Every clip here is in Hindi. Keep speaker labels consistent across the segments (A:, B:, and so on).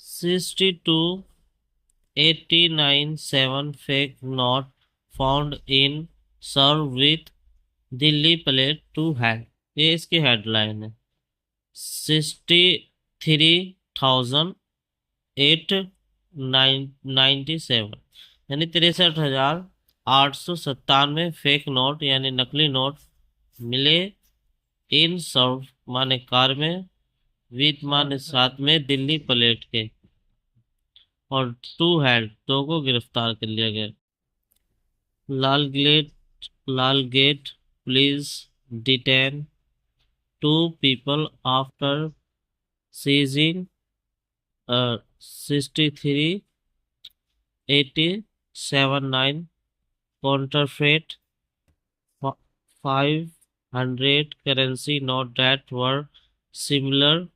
A: 62,89,7 fake note found in serve with Delhi plate to hand. ये इसकी हेडलाइन है। 63,897 यानी 63,897 फेक नोट यानी नकली नोट मिले इन सर्व माने कार में, विद माने साथ में, दिल्ली प्लेट के, और टू हैंड दो को गिरफ्तार कर लिया गया। Lalgate police detain 2 people after seizing 63,879 counterfeit 500 currency note that were similar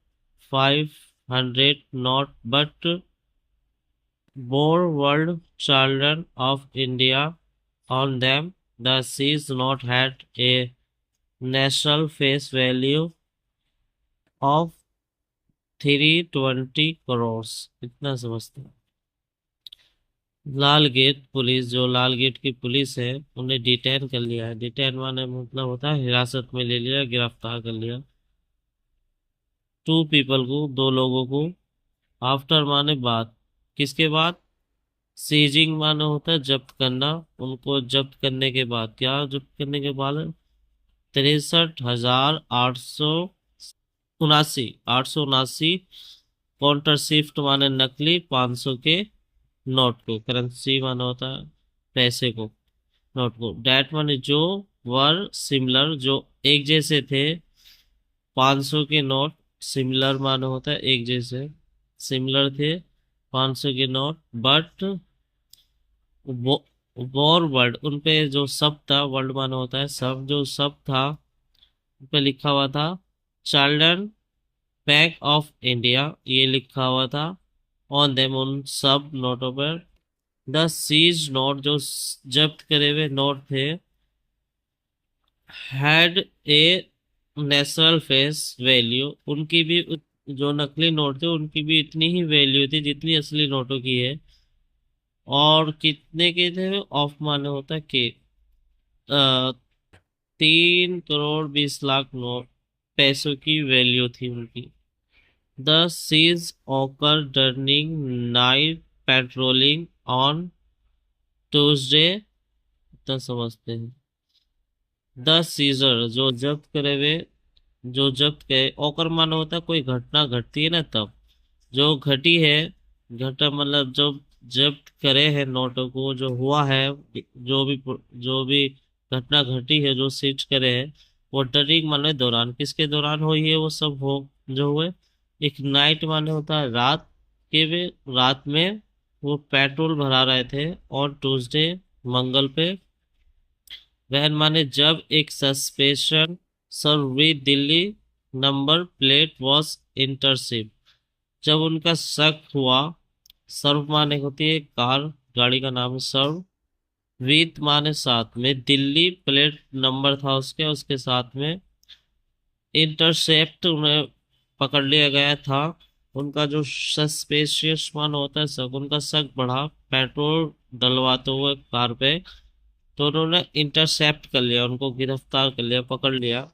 A: 500 note but bore world children of India on them. The seized note had a national face value of 320 crore. इतना समझते हैं। लालगेट पुलिस, जो लालगेट की पुलिस है, उन्हें डिटेन कर लिया है। डिटेन माने मतलब होता है हिरासत में ले लिया, गिरफ्तार कर लिया। 2 people को, 2 लोगों को। आफ्टर माने बाद, किसके बाद? सीजिंग माने होता है जब्त करना, उनको जब्त करने के बाद। क्या जब्त करने के बाद? 63,879 काउंटर शिफ्ट माने नकली 500 के नोट को, करेंसी माने होता है पैसे को, नोट को। डेट माने जो, वर सिमिलर जो एक जैसे थे, 500 के नोट। सिमिलर माने होता है एक जैसे, सिमिलर थे 500 के नोट। बट वॉर वर्ड, उनपे जो सब था, वर्ड माने होता है सब, जो सब था उन पे लिखा हुआ था चिल्ड्रन बैंक ऑफ इंडिया, ये लिखा हुआ था ऑन देम, उन सब नोटों पर। द सीज नोट, जो जब्त करे हुए नोट थे, had a national face value, उनकी भी जो नकली नोट थे उनकी भी इतनी ही वैल्यू थी जितनी असली नोटों की है। और कितने के थे? ऑफ माने होता है के, 3 करोड़ 20 लाख नोट पैसों की वैल्यू थी उनकी। The seize occur during night patrolling on Tuesday, तो समझते हैं। द सीजर, जो जब्त करे हुए, जो जब्त करे, ऑकर माने होता है कोई घटना घटती है ना तब, जो घटी है, घटा मतलब जो जब्त करे हैं नोटों को, जो हुआ है, जो भी घटना घटी है, जो सीज करे हैं, वो डरिंग माने दौरान, किसके दौरान हुई है वो सब हो जो हुए। एक नाइट माने होता है रात के, वे रात में वो पेट्रोल भरा रहे थे, और ट्यूसडे मंगल पे। वहन माने जब एक सस्पेंशन सर्वी Delhi number plate was intercept, जब उनका शक हुआ। सर्व माने होती है कार, गाड़ी का नाम है सर्व। विद माने साथ में, दिल्ली प्लेट नंबर था उसके, उसके साथ में। इंटरसेप्ट, उन्हें पकड़ लिया गया था। उनका जो सस्पेशियस मान होता है शक, उनका शक बढ़ा पेट्रोल डलवाते हुए कार पे, तो उन्होंने इंटरसेप्ट कर लिया, उनको गिरफ्तार कर लिया, पकड़ लिया।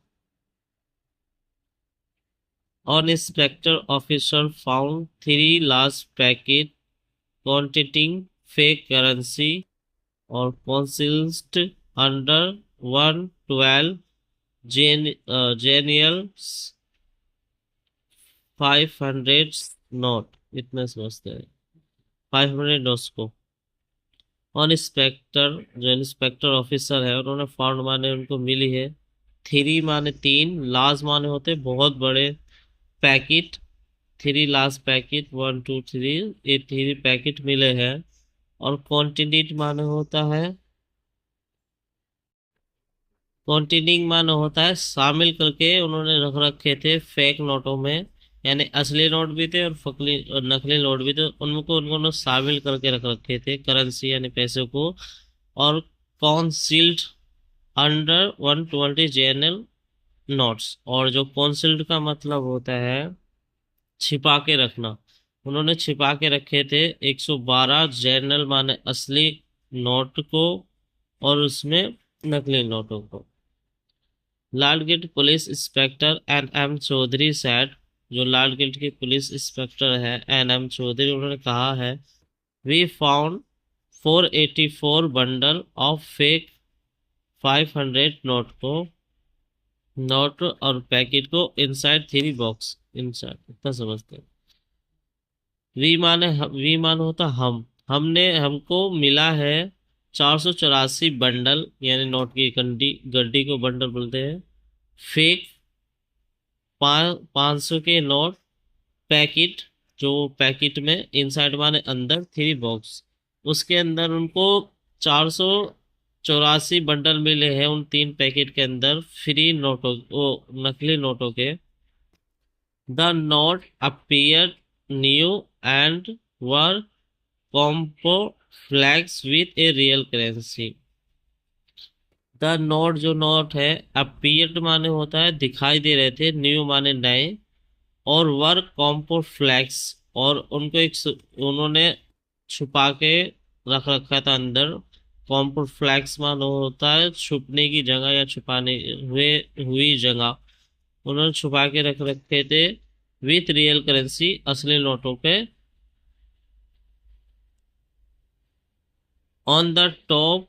A: On inspector officer found 3 large packet containing fake currency और concealed under 112 genial 500 नोट, इतने समझते हैं 500 नोट्स को। ऑन इंस्पेक्टर, जो इंस्पेक्टर ऑफिसर है, उन्होंने फाउंड माने उनको मिली है। 3 माने 3, लार्ज माने होते बहुत बड़े, पैकेट 3 large पैकेट 1 2 3, ये 3 पैकेट मिले हैं। और कॉन्टिनेंट माने होता है, कॉन्टिनिंग माने होता है शामिल करके उन्होंने रख रखे थे फेक नोटों में, यानी असली नोट भी थे और फकली और नकली नोट भी थे, उनको उन्होंने शामिल करके रख रखे थे करेंसी यानी पैसे को। और कॉन्सील्ड अंडर 120 जेनरल नोट्स, और जो कॉन्सील्ड का मतलब होता है छिपा के रखना, उन्होंने छिपा के रखे थे 112 जनरल माने असली नोट को और उसमें नकली नोटों को। Lalgate police inspector N M Chaudhary said, जो लालगेट की पुलिस इंस्पेक्टर है एन एम चौधरी, उन्होंने कहा है, we found 484 bundle of fake 500 note और पैकेट को इनसाइड 3 बॉक्स। इनसाइड इतना समझते हैं। वी माने होता हमने हमको मिला है 484 बंडल, यानी नोट की गड्डी, गड्डी को बंडल बोलते हैं। फेक 500 के नोट, पैकेट, जो पैकेट में इनसाइड माने अंदर 3 बॉक्स, उसके अंदर उनको 484 बंडल मिले हैं उन 3 पैकेट के अंदर फ्री नोटों, वो नकली नोटों के। The note appeared new and were camouflaged with a real currency. The note, जो नोट है, अपीयर्ड माने होता है दिखाई दे रहे थे, न्यू माने नए, और वर कॉम्पोफ्लैक्स, और उनको उन्होंने छुपा के रख रखा था अंदर। कॉम्पोफ्लैक्स माने होता है छुपने की जगह या छुपाने हुए हुई जगह, उन्होंने छुपा के रख रखे थे विथ रियल करेंसी, असली नोटों पे। On the top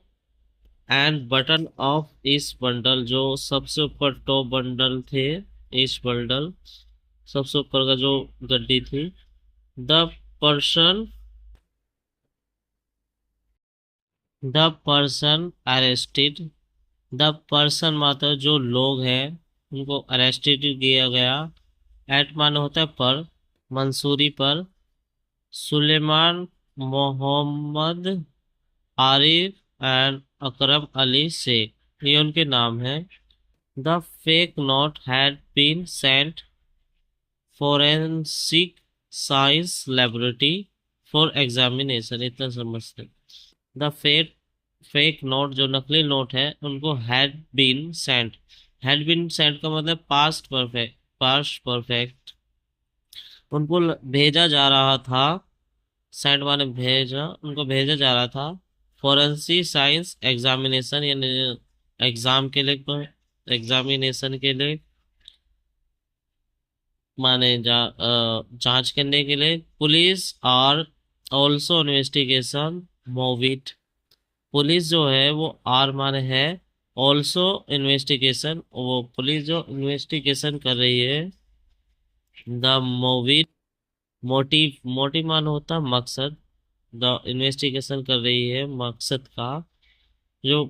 A: and button of इस बंडल, जो सबसे ऊपर टॉप बंडल थे, इस बंडल सबसे ऊपर का जो गड्डी थी, the person the person arrested, the person मात्र जो लोग हैं उनको अरेस्टेड किया गया। एट माने होता है पर, मंसूरी पर, सुलेमान, मोहम्मद, आरिफ एंड अकरम अली शेख, ये उनके नाम हैं। The fake note had been sent forensic science laboratory for examination, इतना समझते। द फेक नोट, जो नकली नोट है, उनको हैड बीन सेंट का मतलब पास्ट परफेक्ट, उनको भेजा जा रहा था। सेंट माने भेजा, उनको भेजा जा रहा था फॉरेंसिक साइंस एग्जामिनेशन, यानी एग्जाम के लिए, एग्जामिनेशन के लिए माने जांच करने के लिए। Police are also investigation motive, police जो है वो आर माने है, ऑल्सो इन्वेस्टिगेशन, वो पुलिस जो इन्वेस्टिगेशन कर रही है। द मोविट मोटिव मान होता मकसद, द इन्वेस्टिगेशन कर रही है मकसद का, जो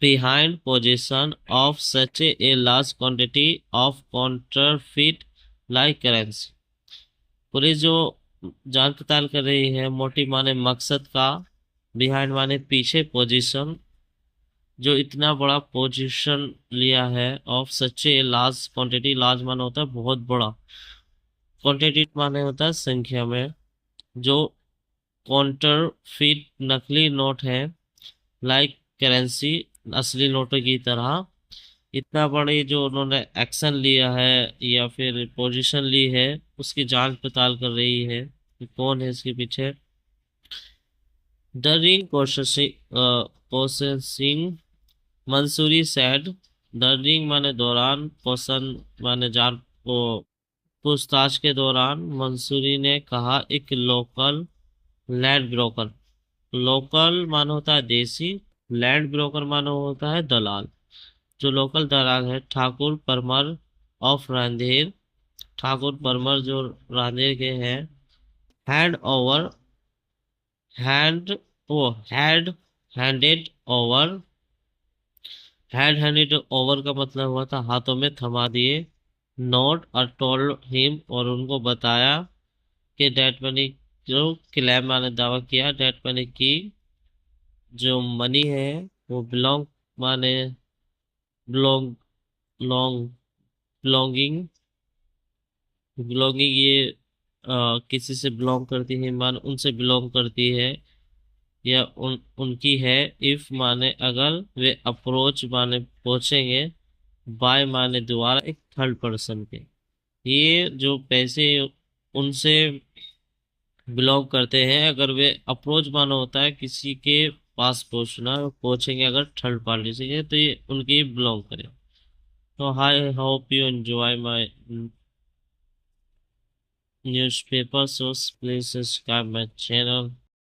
A: behind position of such a large quantity of counterfeit like currency, police जो जांच पड़ताल कर रही है, मोटिव माने मकसद का, बिहाइंड माने पीछे, पोजीशन जो इतना बड़ा पोजीशन लिया है, of such a large quantity, large माने होता है बहुत बड़ा, क्वांटिटी माने होता है संख्या में, जो काउंटरफिट नकली नोट है, लाइक करेंसी, असली नोटों की तरह। इतना बड़े जो उन्होंने एक्शन लिया है या फिर पोजीशन ली है, उसकी जांच पड़ताल कर रही है कि कौन है इसके पीछे। During processing Mansuri said, during माने दौरान, क्वेश्चन माने जान को पूछताछ के दौरान, मंसूरी ने कहा, एक लोकल लैंड ब्रोकर, लोकल मानो होता है देसी, लैंड ब्रोकर मानो होता है दलाल, जो लोकल दलाल है ठाकुर परमर ऑफ रांदेर, ठाकुर परमर जो रांदेर के हैं, हैंड ओवर हैंड वो had handed over, handed over का मतलब हुआ था हाथों में थमा दिए, नोट और टोल्ड हिम, और उनको बताया कि डेट मनी, जो क्लेम माने दावा किया, डेट मनी की जो मनी है वो बिलोंग माने बिलोंग लॉन्ग बिलोंगिंग बिलोंगिंग, ये किसी से बिलोंग करती है, मान उनसे बिलोंग करती है या उनकी है। इफ माने अगर, वे अप्रोच माने पहुंचेंगे, बाय माने दोबारा एक थर्ड पर्सन के, ये जो पैसे उनसे बिलोंग करते हैं। अगर वे अप्रोच माना होता है किसी के पास पहुंचना, पहुंचेंगे अगर थर्ड पार्टी से, तो ये उनके बिलोंग करें। तो I hope you enjoy my newspaper, so please subscribe my channel.